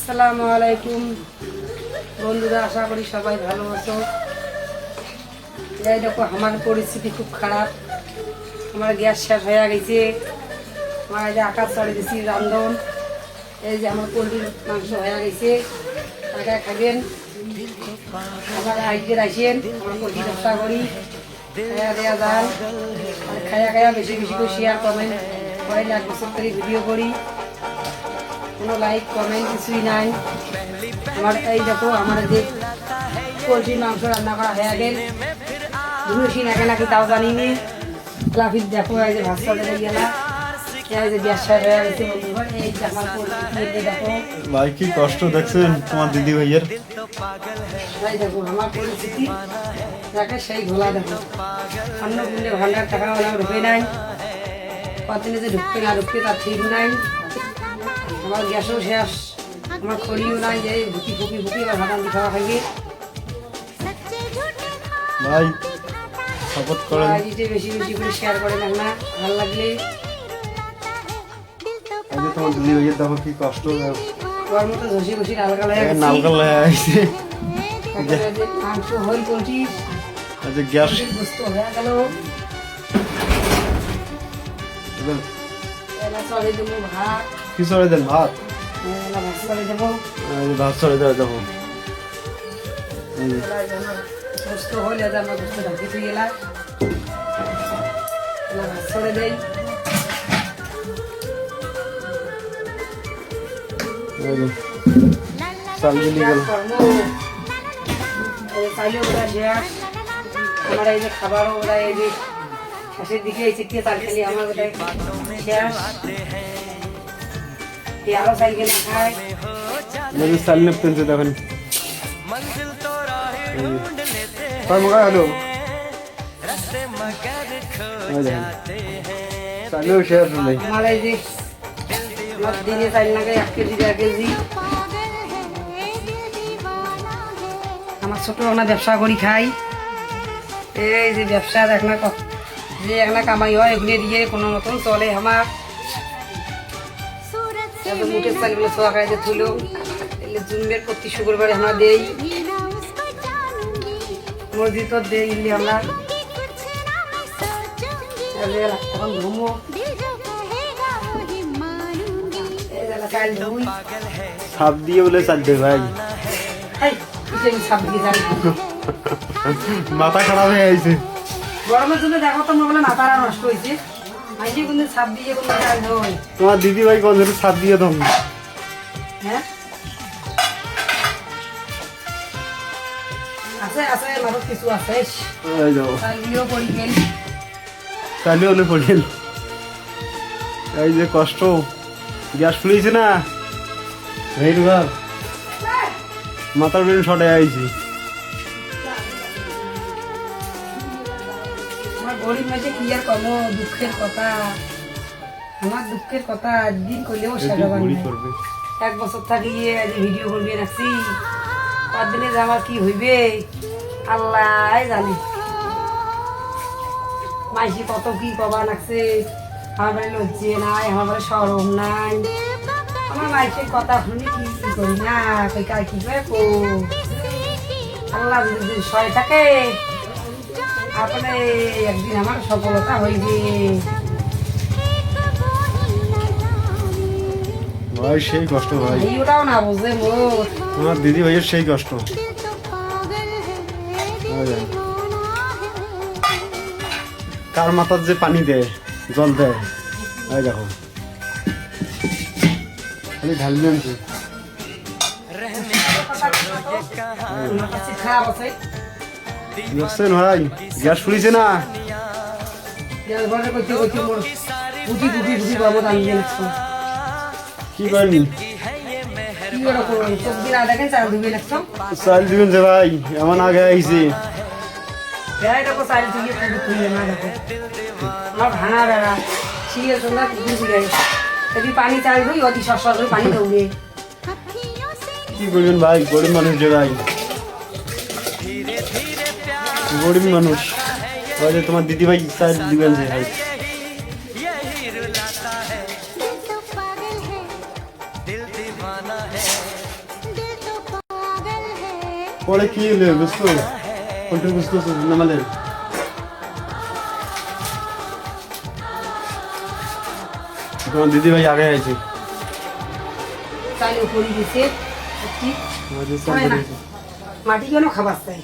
আসসালামু আলাইকুম বন্ধুরা, আশা করি সবাই ভালো আছো। এই দেখো আমার পরিস্থিতি খুব খারাপ, আমার গ্যাস শেষ হয়ে গেছে। আমার এই যে আকাশ চড়ে দিচ্ছি রান্ধন, এই যে আমার পোলট্রির মাংস হয়ে গেছে, টাকা খাবেন। আমার আইজের আসেন, আমার পোলট্রি ব্যবসা করি, খায়া দেওয়া যান। আর খায়া খায়া বেশি বেশি করে শেয়ার কমেন্ট করে, 1 বছর ধরে ভিডিও করি, কোনো লাইক কমেন্ট কিছুই নাই। আমার এই দেখো আমার যে পোলট্রির মাংস রান্না করা হয়ে গেল, ধুনুসি নাকি নাকি তাও জানি নি। লাফির দেখো এই যে ভাত চলে গেলা, এই যে গ্যাস শেষ হয়ে গেছে বন্ধুঘর। এই যে আমার পোলট্রি দেখো ভাই, কি কষ্ট দেখছেন তোমার দিদি ভাইয়ের। ভাই দেখো আমার পরিস্থিতি, দেখে সেই ঘোলা দেখো। অন্য গুণে ভান্ডার টাকা ঢুকে নাই, কতদিনে যে ঢুকতে না ঢুকতে তার ঠিক নাই। আমার গ্যাসও শেষ, আমার খড়িও নাই, যে ভুকি ফুকি ভুকি বা ভাড়া খাওয়া খাইয়ে। ভাই সাপোর্ট করেন, বেশি বেশি করে শেয়ার করে না, ভালো লাগলে। এই যে তোমার দিদি ভাইয়ের দেখো কি কষ্ট, ওর মতো ঘষি ঘষি আলগা হয়ে গেছে। নালকাল হয়ে আছে। মাংস হল পোলট্রি, এই যে গ্যাস বস্তু হয়ে গেল। চলে দেবো ভাত, কি চড়ে দেন ভাত, ভাত চলে দেবো, এই যে ভাত চড়ে দেয় দেখো। এই যে বস্তু হলে আমার বস্তু ঢাকি দিয়ে গেলাম, ভাত চলে দেয়। এই যে চাল মিলি গেল। চাইলেও ওরা শেষ, আমার এই যে খাবারও ওরা এই যে শেষের দিকে এই চিটিয়ে চাল খেলি আমার ওটাই শেষ। আরো চাল গেলে খায়, চাল নেপতেছে দেখেন। হলো চালেও শেষ হলে আমার এই যে আমার দিনে চাল লাগে 1 কেজি 1 কেজি। আমার ছোট একটা ব্যবসা করি খাই, এই যে ব্যবসা যে একটা কামাই হয় এগুলো দিয়ে কোনো মতন চলে আমার। মুঠের চালগুলো ছোয়া খাইতে তুলো জুমের প্রতি শুক্রবারে আমরা দেই, মসজিদ দেই আমরা। এখন ঘুমো চাল ধুই, সাপ দিয়ে বলে চালতে ভাই, ছাপ দিয়ে চাল মাথা খারাপ হয়ে গেছে গরমের জন্য। দেখো তোমার বলে মাথাটা নষ্ট হয়েছে, মাইকে কিন্তু ছাপ দিয়ে কোনো চাল ধোয়। তোমার দিদি ভাই কোন ধরে সাপ দিয়ে দাও। হ্যাঁ আছে আছে, মানুষ কিছু আছে, চাল দিয়েও পড়ি গেল, চালিয়ে হলে পড়েন। এই যে কষ্ট, গ্যাস ফুলিয়েছে না ভেট ভাব, মাথার বেড়ে শটে আইছি। আমার গরিব মাঝে কি আর কম দুঃখের কথা, আমার দুঃখের কথা একদিন করলেও সেটা করবে 1 বছর থাকিয়ে ভিডিও করবে রাখছি, 5 দিনে যে আমার কি হইবে আল্লাহ জানে। মাইসি কত কি কবা লাগছে, আমার বাড়ি লজ্জে নাই, আমার বাড়ি সরম নাই। আমার মাইসের কথা শুনি কি করি না, কই কার কি করে কো। আল্লাহ যদি সয় থাকে আপনি একদিন আমার সফলতা হইবে। ভাই সেই কষ্ট ভাই, ওটাও না বুঝে মোর তোমার দিদি ভাইয়ের সেই কষ্ট। কার মাথার যে পানি দেয় জল দেয়, ওই দেখো খালি ঢালবে আনছে। খারাপ আছে, দেখছেন ভাই গ্যাস ফুলিছে না, বুঝি বুঝি বুঝি বাবু দাম দিয়ে লাগছো কি করেনি কি ওরকম সবজি না দেখেন চাল ধুয়ে লাগছো। চাল দিবেন যে ভাই এমন আগে আইছি। দেখো চাল ধুয়ে তুলে না দেখো আমার ভাঙা বেড়া শিয়ে তোমরা ঘুরে যদি পানি চাল ধুই অতি সস পানি দৌড়ে। কি করবেন ভাই, গরিব মানুষ যে ভাই, গরিব মানুষ। ওই যে তোমার দিদি ভাই চাল দিবেন যে ভাই, दिल दीवाना है। পরে কি হলো বুঝতো কোনটা বুঝতো আমাদের তোমার দিদি ভাই আগে আছে চাইলে পড়ে গেছে হয় না, মাটি কেন খাবার চাই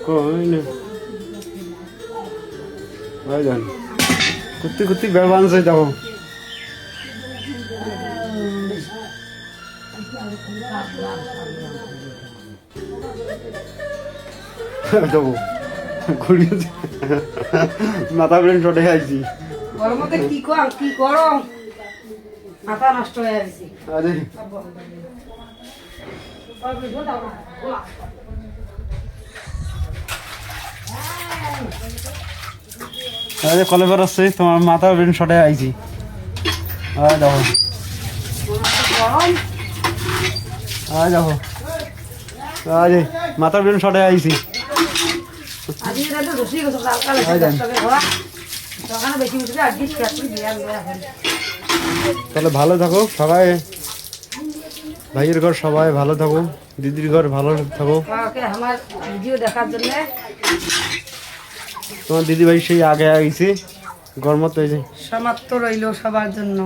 কই না ভাই জান কুত্তি কুত্তি বেড়বান যাই যাবো যাবো ঘুরিয়ে মাথা ব্রেন চটে আইছি গরমতে কি গরম মাথা নষ্ট হয়ে গেছে আরে আরে কলে বেরোচ্ছে তোমার মাথা ব্রেন শটে আইছি আয় দেখো গরম আয় দেখো আরে মাথা ব্রেন শটে আইছি আজকে তো রসি গেছে কালকা লাগে ঘোরা দোকানে বেশি উঠে আজকে ফ্যাক্টরি দিয়ে তাহলে ভালো থাকো সবাই ভাইয়ের ঘর সবাই ভালো থাকো দিদির ঘর ভালো থাকো আমাকে আমার ভিডিও দেখার জন্য তোমার দিদি ভাই সেই আগে আইছে গরমত হয়েছে সমাপ্ত রইল সবার জন্য।